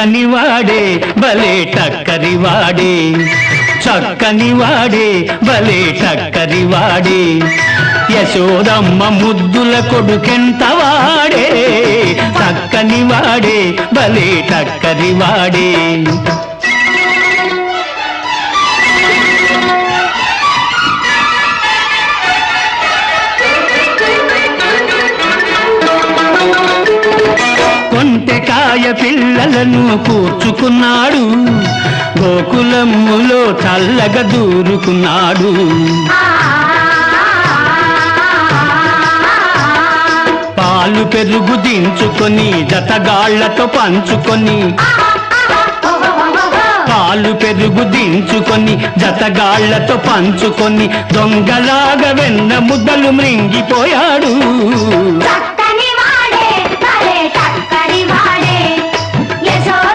చక్కని వాడే భలే టక్కరి వాడే చక్కని వాడే భలే టక్కరి వాడే యశోదమ్మ ముద్దుల కొడుకెంత వాడే చక్కని వాడే భలే టక్కరి వాడే కొంటెకాయ పిల్లలను కూర్చుకున్నాడు గోకులమ్ములో చల్లగా దూరుకున్నాడు పాలు పెరుగు దించుకొని జతగాళ్లతో పంచుకొని పాలు పెరుగు దించుకొని జతగాళ్లతో పంచుకొని దొంగలాగా వెన్న ముద్దలు మృంగిపోయాడు